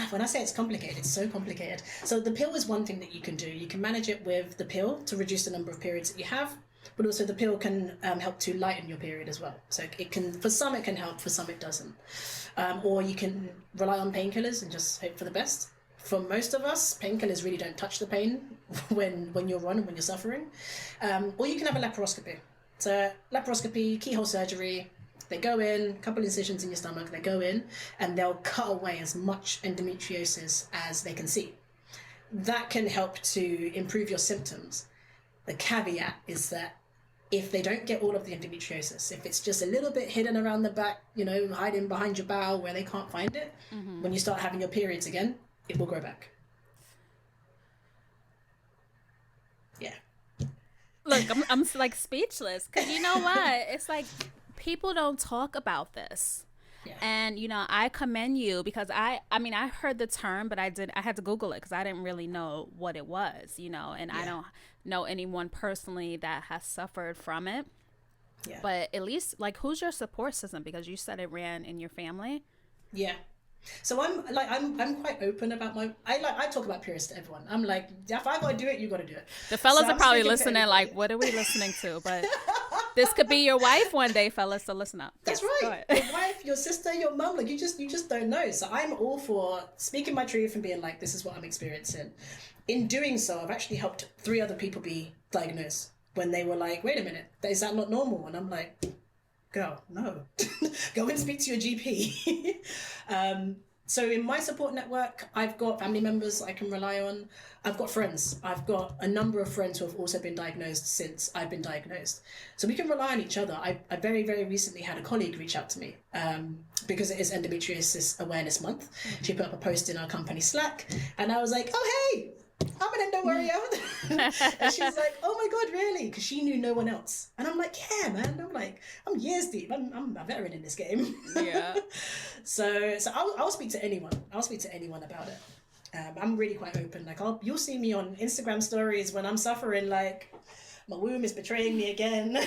when I say it's complicated, it's so complicated. So the pill is one thing that you can do. You can manage it with the pill to reduce the number of periods that you have, but also the pill can help to lighten your period as well. So for some it can help, for some it doesn't. Or you can rely on painkillers and just hope for the best. For most of us, painkillers really don't touch the pain when you're on and when you're suffering. Or you can have a laparoscopy. So laparoscopy, keyhole surgery. They go in, a couple incisions in your stomach, they go in, and they'll cut away as much endometriosis as they can see. That can help to improve your symptoms. The caveat is that if they don't get all of the endometriosis, if it's just a little bit hidden around the back, hiding behind your bowel where they can't find it, mm-hmm. when you start having your periods again, it will grow back. Yeah. Look, I'm like speechless, because you know what? It's like, people don't talk about this. Yeah. And, I commend you, because I heard the term, but I had to Google it because I didn't really know what it was, and yeah. I don't know anyone personally that has suffered from it. Yeah. But at least, like, who's your support system? Because you said it ran in your family. Yeah. So I'm quite open about I talk about periods to everyone. I'm like, if I gotta do it, you gotta do it. The fellas are probably listening like, what are we listening to? But this could be your wife one day, fellas, so listen up. That's right. Your wife, your sister, your mum, like you just don't know. So I'm all for speaking my truth and being like, this is what I'm experiencing. in doing so, I've actually helped 3 other people be diagnosed when they were like, wait a minute, is that not normal? And I'm like, girl, no. Go and speak to your GP. So in my support network, I've got family members I can rely on. I've got friends. I've got a number of friends who have also been diagnosed since I've been diagnosed. So we can rely on each other. I very, very recently had a colleague reach out to me because it is Endometriosis Awareness Month. She put up a post in our company Slack, and I was like, oh, hey, I'm an endo warrior. And she's like, oh my God, really? Because she knew no one else. And I'm like, yeah, man. I'm like, I'm years deep. I'm a veteran in this game. Yeah. So I'll speak to anyone. I'll speak to anyone about it. I'm really quite open. Like, you'll see me on Instagram stories when I'm suffering, like, my womb is betraying me again.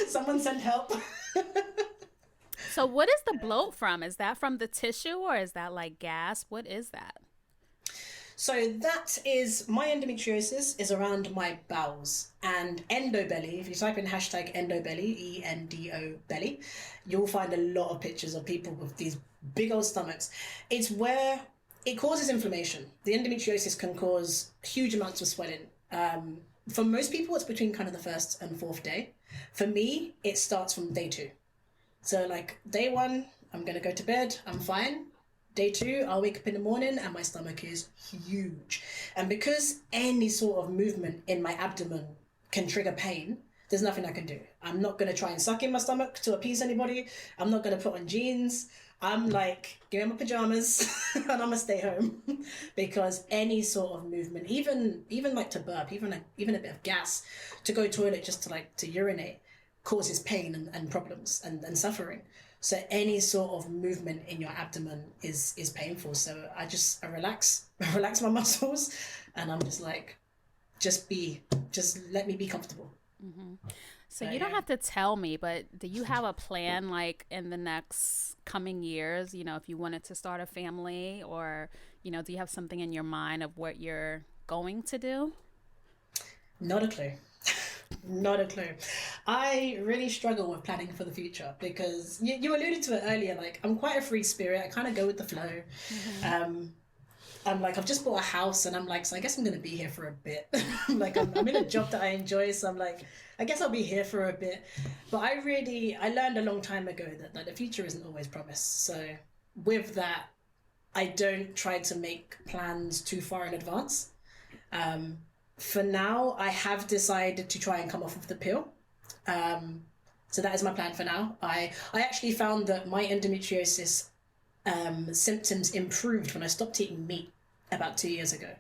Someone send help. So what is the bloat from? Is that from the tissue, or is that like gas? What is that? So that is, my endometriosis is around my bowels, and endobelly, if you type in hashtag endobelly, ENDO belly, you'll find a lot of pictures of people with these big old stomachs. It's where it causes inflammation. The endometriosis can cause huge amounts of swelling. For most people, it's between kind of the 1st and 4th day. For me, it starts from day 2. So like day 1, I'm going to go to bed, I'm fine. Day 2, I'll wake up in the morning and my stomach is huge. And because any sort of movement in my abdomen can trigger pain, there's nothing I can do. I'm not going to try and suck in my stomach to appease anybody. I'm not going to put on jeans. I'm like, give me my pajamas and I'm going to stay home. Because any sort of movement, even like to burp, even a bit of gas, to go toilet just to urinate, causes pain and problems and suffering. So any sort of movement in your abdomen is painful. So I relax my muscles, and I'm just like, just let me be comfortable. Mm-hmm. So you don't have to tell me, but do you have a plan, like in the next coming years, if you wanted to start a family, or, do you have something in your mind of what you're going to do? Not a clue. Not a clue. I really struggle with planning for the future because you alluded to it earlier. Like, I'm quite a free spirit. I kind of go with the flow. Mm-hmm. I'm like, I've just bought a house, and I'm like, so I guess I'm going to be here for a bit. Like, I'm in a job that I enjoy, so I'm like, I guess I'll be here for a bit. But I learned a long time ago that the future isn't always promised. So with that, I don't try to make plans too far in advance. For now, I have decided to try and come off of the pill. So that is my plan for now. I actually found that my endometriosis symptoms improved when I stopped eating meat about 2 years ago.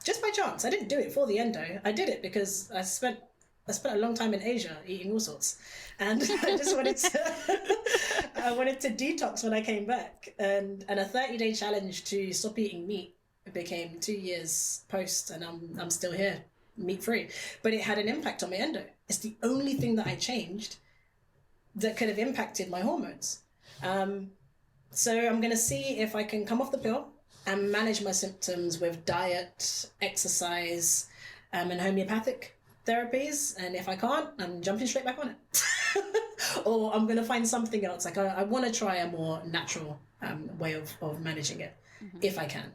Just by chance. I didn't do it for the endo. I did it because I spent a long time in Asia eating all sorts. And I just wanted to detox when I came back. And a 30-day challenge to stop eating meat. It became 2 years post, and I'm still here, meat free. But it had an impact on my endo. It's the only thing that I changed that could have impacted my hormones. So I'm going to see if I can come off the pill and manage my symptoms with diet, exercise, and homeopathic therapies. And if I can't, I'm jumping straight back on it. Or I'm going to find something else. Like I want to try a more natural way of managing it, if I can.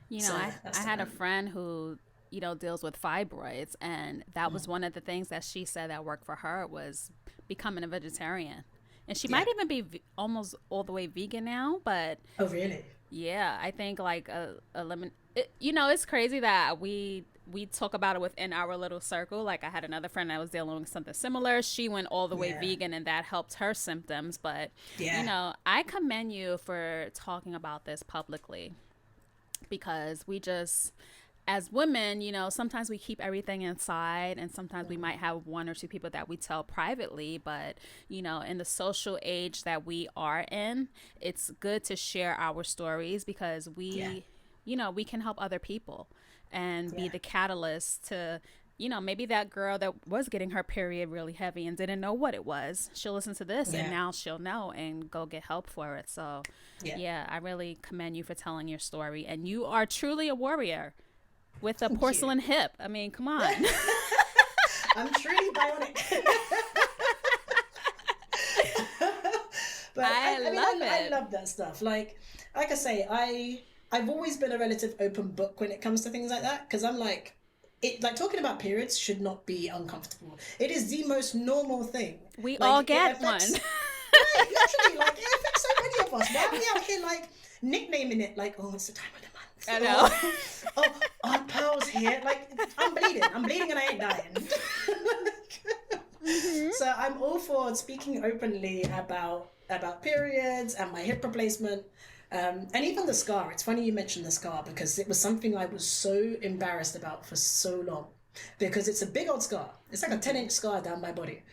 I had a friend who, deals with fibroids, and that was one of the things that she said that worked for her was becoming a vegetarian. And she might even be almost all the way vegan now, but... Oh, really? Yeah, I think like it's crazy that we talk about it within our little circle. Like I had another friend that was dealing with something similar. She went all the way vegan, and that helped her symptoms. But, I commend you for talking about this publicly. Because we just, as women, sometimes we keep everything inside, and sometimes we might have 1 or 2 people that we tell privately. But, in the social age that we are in, it's good to share our stories because we can help other people and be the catalyst to, maybe that girl that was getting her period really heavy and didn't know what it was. She'll listen to this and now she'll know and go get help for it. So, I really commend you for telling your story. And you are truly a warrior with a porcelain hip. I mean, come on. I'm truly bionic. But I love it. I love that stuff. Like I say, I've always been a relative open book when it comes to things like that, because I'm like, talking about periods should not be uncomfortable. It is the most normal thing. We Like, all it get affects, one. right, literally, like, it affects so many of us. Why are we out here, like, nicknaming it, like, oh, it's the time of the month. I know. Oh, Aunt Pearl's here. Like, I'm bleeding and I ain't dying. So I'm all for speaking openly about periods and my hip replacement. And even the scar. It's funny you mentioned the scar, because it was something I was so embarrassed about for so long, because it's a big old scar. It's like a 10-inch scar down my body.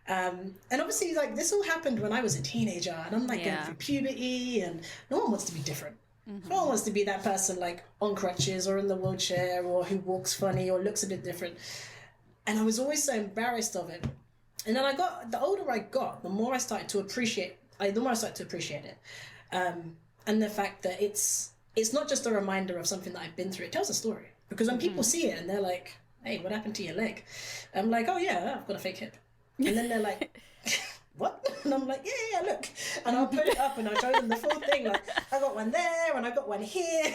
And obviously, like, this all happened when I was a teenager, and I'm like going through puberty, and no one wants to be different. No one wants to be that person, like, on crutches or in the wheelchair, or who walks funny or looks a bit different. And I was always so embarrassed of it. And then the older I got, the more I started to appreciate it. And the fact that it's not just a reminder of something that I've been through. It tells a story. Because when people see it and they're like, hey, what happened to your leg? I'm like, oh yeah, I've got a fake hip. And then they're like, what? And I'm like, yeah, look. And I'll put it up and I'll show them the full thing. Like, I got one there and I got one here.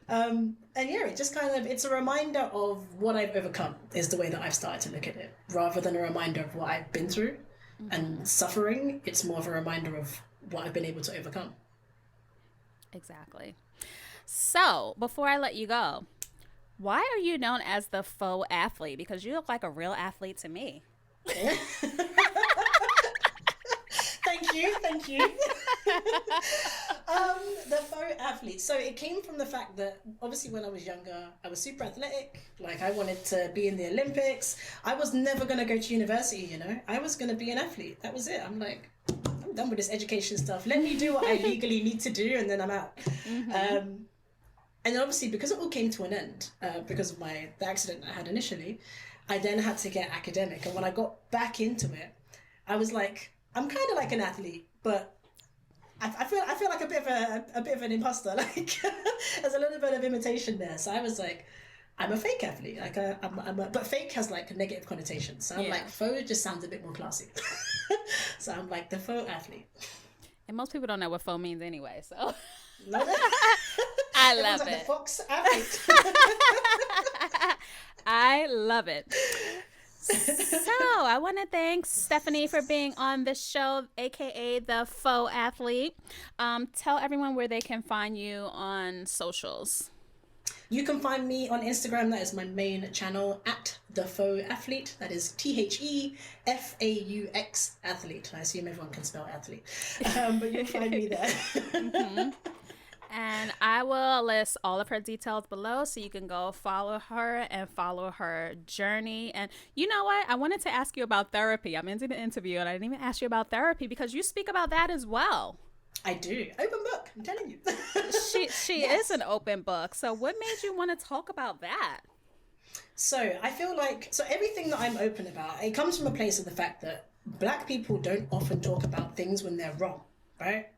And yeah, it just kind of, it's a reminder of what I've overcome, is the way that I've started to look at it. Rather than a reminder of what I've been through and suffering, it's more of a reminder of what I've been able to overcome. Exactly. So, before I let you go, why are you known as the faux athlete? Because you look like a real athlete to me. Yeah. Thank you. The faux athlete. So it came from the fact that obviously when I was younger, I was super athletic. Like, I wanted to be in the Olympics. I was never going to go to university, you know. I was going to be an athlete. That was it. I'm like, I'm done with this education stuff. Let me do what I legally need to do, and then I'm out. And then obviously, because it all came to an end, because of the accident I had initially, I then had to get academic. And when I got back into it, I was like, I'm kind of like an athlete, but I feel like a bit of an imposter. Like, there's a little bit of imitation there. So I was like, I'm a fake athlete. Like, but fake has like a negative connotation. So I'm like, faux just sounds a bit more classy. So I'm like the faux athlete. And most people don't know what faux means anyway. So I love it. Like the fox athlete. I love it. So I want to thank Stephanie for being on the show, aka the faux athlete. Tell everyone where they can find you on socials. You can find me on Instagram. That is my main channel, at the faux athlete. That is TheFaux athlete. I assume everyone can spell athlete, but you'll find me there. And I will list all of her details below, so you can go follow her and follow her journey. And you know what? I wanted to ask you about therapy. I'm into the interview and I didn't even ask you about therapy, because you speak about that as well. I do. Open book, I'm telling you. She Yes. is an open book. So what made you want to talk about that? So I feel like, everything that I'm open about, it comes from a place of the fact that Black people don't often talk about things when they're wrong. Right?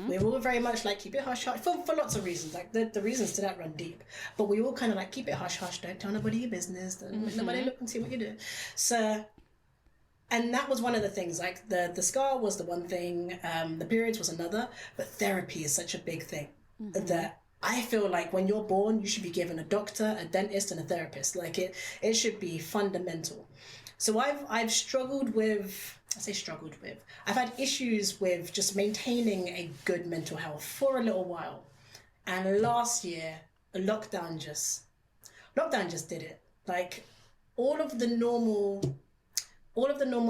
We're all very much like, keep it hush hush, for lots of reasons. Like, the reasons to that run deep, but we all kind of like, keep it hush hush, don't tell nobody your business, don't let nobody look and see what you do. So, and that was one of the things. Like, the scar was the one thing, the periods was another, but therapy is such a big thing that I feel like when you're born, you should be given a doctor, a dentist, and a therapist. Like, it should be fundamental. So I've struggled with, I've had issues with just maintaining a good mental health for a little while. And last year, lockdown just did it. Like, all of the normal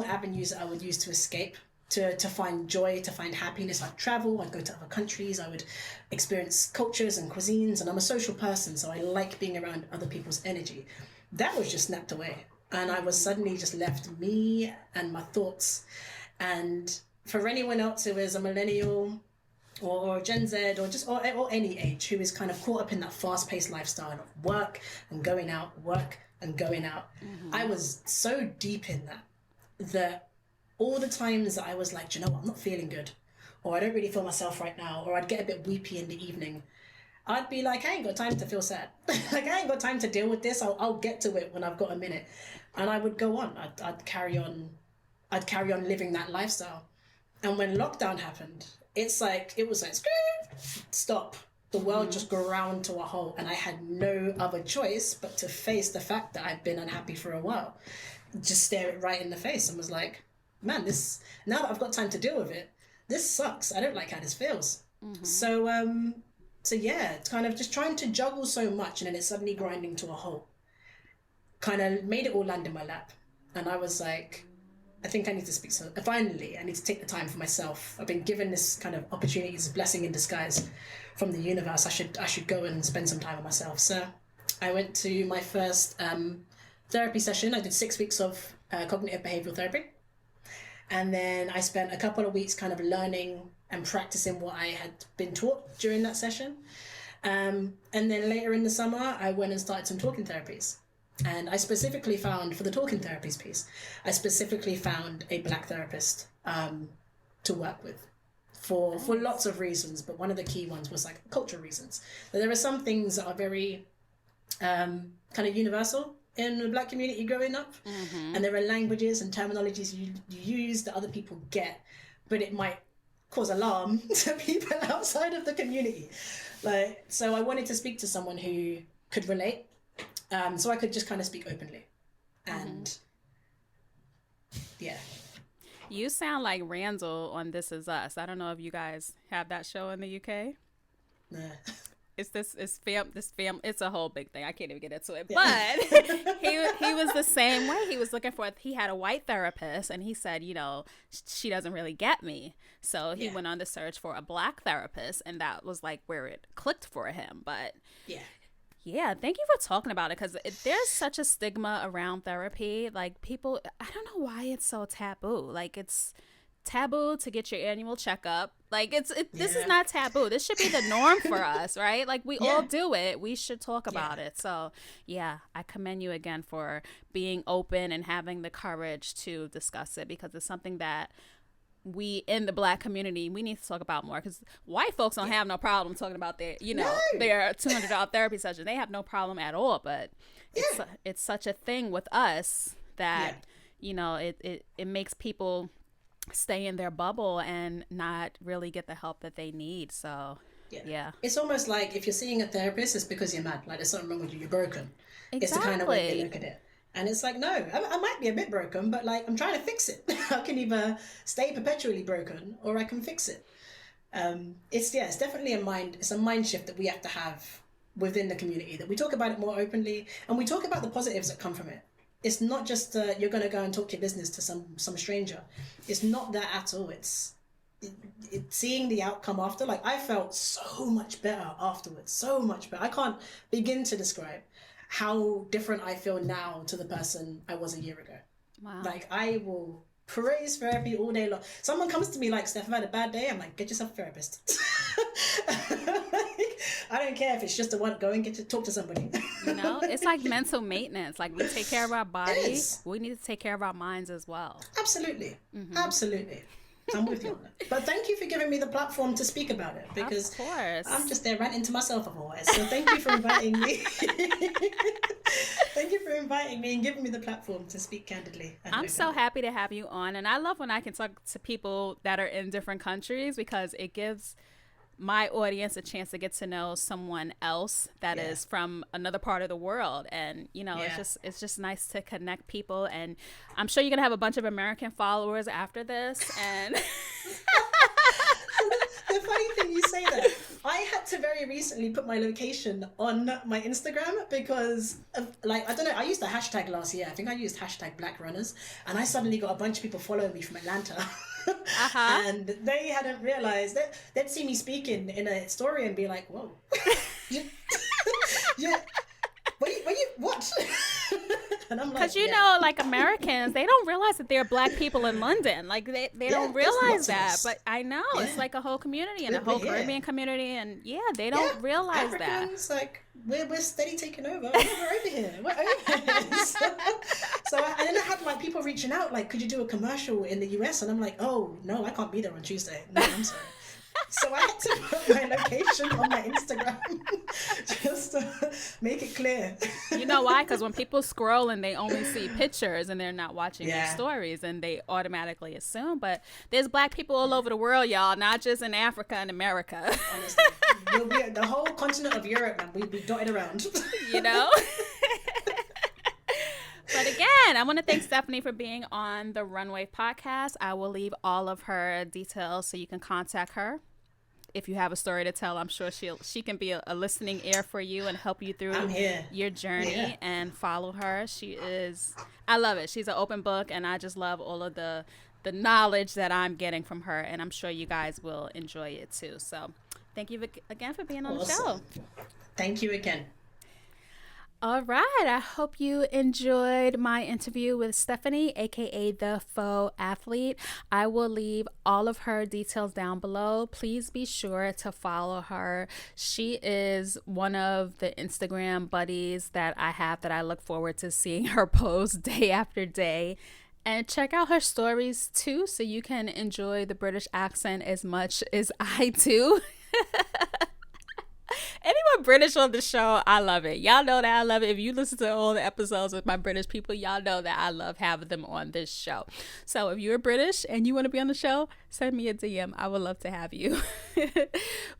avenues that I would use to escape, to find joy, to find happiness. I'd travel, I'd go to other countries, I would experience cultures and cuisines, and I'm a social person, so I like being around other people's energy. That was just snapped away. And I was suddenly just left me and my thoughts. And for anyone else who is a millennial or Gen Z or any age who is kind of caught up in that fast-paced lifestyle of work and going out, I was so deep in that all the times that I was like, you know what, I'm not feeling good, or I don't really feel myself right now, or I'd get a bit weepy in the evening, I'd be like, I ain't got time to feel sad. Like, I ain't got time to deal with this. I'll get to it when I've got a minute. And I would go on. I'd carry on living that lifestyle. And when lockdown happened, it was like, stop. The world just ground to a halt, and I had no other choice but to face the fact that I'd been unhappy for a while. Just stare it right in the face and was like, man, this, now that I've got time to deal with it, this sucks. I don't like how this feels. So yeah, it's kind of just trying to juggle so much, and then it's suddenly grinding to a halt. Kind of made it all land in my lap. And I was like, I think I need to speak. So finally, I need to take the time for myself. I've been given this kind of opportunity, this blessing in disguise from the universe. I should go and spend some time with myself. So I went to my first therapy session. I did 6 weeks of cognitive behavioral therapy. And then I spent a couple of weeks kind of learning and practicing what I had been taught during that session. And then later in the summer, I went and started some talking therapies. And I specifically found, for the talking therapies piece, I specifically found a Black therapist to work with for lots of reasons. But one of the key ones was like cultural reasons. There are some things that are very kind of universal in the Black community growing up. And there are languages and terminologies you use that other people get, but it might cause alarm to people outside of the community. Like, so I wanted to speak to someone who could relate. So I could just kind of speak openly. And yeah. You sound like Randall on This Is Us. I don't know if you guys have that show in the UK. Nah. It's a whole big thing. I can't even get into it. But he was the same way. He had a white therapist, and he said, you know, she doesn't really get me. So he went on to search for a Black therapist, and that was like where it clicked for him. But yeah, thank you for talking about it, because there's such a stigma around therapy. Like, people, I don't know why it's so taboo. Like, it's taboo to get your annual checkup. Like, this is not taboo. This should be the norm for us, right? Like, we all do it. We should talk about it. So, yeah, I commend you again for being open and having the courage to discuss it, because it's something that we in the Black community, we need to talk about more, because white folks don't have no problem talking about their, you know, their $200 therapy session. They have no problem at all, but it's such a thing with us that, you know, it makes people stay in their bubble and not really get the help that they need. So yeah. It's almost like if you're seeing a therapist, it's because you're mad. Like, there's something wrong with you. You're broken. Exactly. It's the kind of way they look at it. And it's like, no, I might be a bit broken, but like, I'm trying to fix it. I can either stay perpetually broken or I can fix it. It's definitely it's a mind shift that we have to have within the community, that we talk about it more openly, and we talk about the positives that come from it. It's not just you're going to go and talk your business to some stranger. It's not that at all. It's seeing the outcome after. Like, I felt so much better afterwards, so much better. I can't begin to describe how different I feel now to the person I was a year ago. Wow. Like, I will praise therapy all day long. Someone comes to me like, Steph, I've had a bad day. I'm like, get yourself a therapist. I don't care if it's just go and talk to somebody. You know, it's like mental maintenance. Like, we take care of our bodies, we need to take care of our minds as well. Absolutely. Absolutely. I'm with you on that. But thank you for giving me the platform to speak about it, because of course, I'm just there ranting to myself otherwise. So thank you for inviting me. Thank you for inviting me and giving me the platform to speak candidly. I'm so happy to have you on. And I love when I can talk to people that are in different countries, because it gives my audience a chance to get to know someone else that is from another part of the world. And, you know, it's just nice to connect people. And I'm sure you're going to have a bunch of American followers after this. And the funny thing you say that, I had to very recently put my location on my Instagram because like, I don't know, I used the hashtag last year. I think I used hashtag Black Runners, and I suddenly got a bunch of people following me from Atlanta. And they hadn't realized that they'd see me speaking in a story and be like, whoa. What? And I'm like, because you know, like, Americans, they don't realize that there are Black people in London. Like, they don't realize that. But I know it's like a whole community and a whole Caribbean community, and they don't realize Africans, that. Like, we're steady taking over. We're over here. We're over here. So and then I had like people reaching out, like, could you do a commercial in the US? And I'm like, oh no, I can't be there on Tuesday. No, I'm sorry. So I had to put my location on my Instagram just to make it clear. You know why? Because when people scroll and they only see pictures and they're not watching your Yeah. stories, and they automatically assume. But there's Black people all over the world, y'all, not just in Africa and America. Honestly, the whole continent of Europe, man, we dotted around. You know? But again, I want to thank Stephanie for being on the Runway podcast. I will leave all of her details so you can contact her. If you have a story to tell, I'm sure she can be a listening ear for you and help you through your journey, and follow her. I love it. She's an open book, and I just love all of the knowledge that I'm getting from her, and I'm sure you guys will enjoy it too. So thank you again for being on the show. Thank you again. All right. I hope you enjoyed my interview with Stephanie, aka the Faux Athlete. I will leave all of her details down below. Please be sure to follow her. She is one of the Instagram buddies that I have that I look forward to seeing her post day after day. And check out her stories too, so you can enjoy the British accent as much as I do. Anyone British on the show, I love it. Y'all know that I love it. If you listen to all the episodes with my British people, y'all know that I love having them on this show. So if you're British and you want to be on the show, send me a DM. I would love to have you.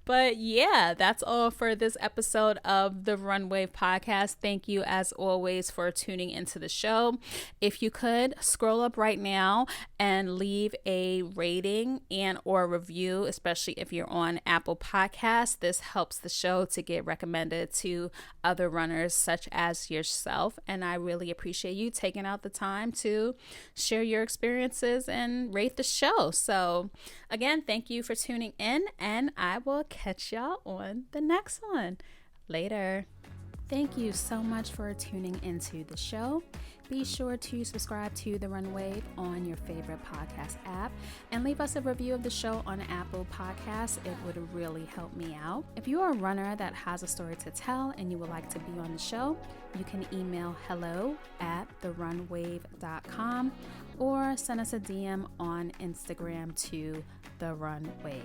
But yeah, that's all for this episode of the Runway podcast. Thank you as always for tuning into the show. If you could scroll up right now and leave a rating and or review, especially if you're on Apple Podcasts. This helps the show to get recommended to other runners such as yourself, and I really appreciate you taking out the time to share your experiences and rate the show. So again, thank you for tuning in, and I will catch y'all on the next one. Later. Thank you so much for tuning into the show. Be sure to subscribe to The Runway on your favorite podcast app and leave us a review of the show on Apple Podcasts. It would really help me out. If you are a runner that has a story to tell and you would like to be on the show, you can email hello@therunwave.com or send us a DM on Instagram to The Run Wave.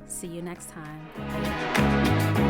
See you next time.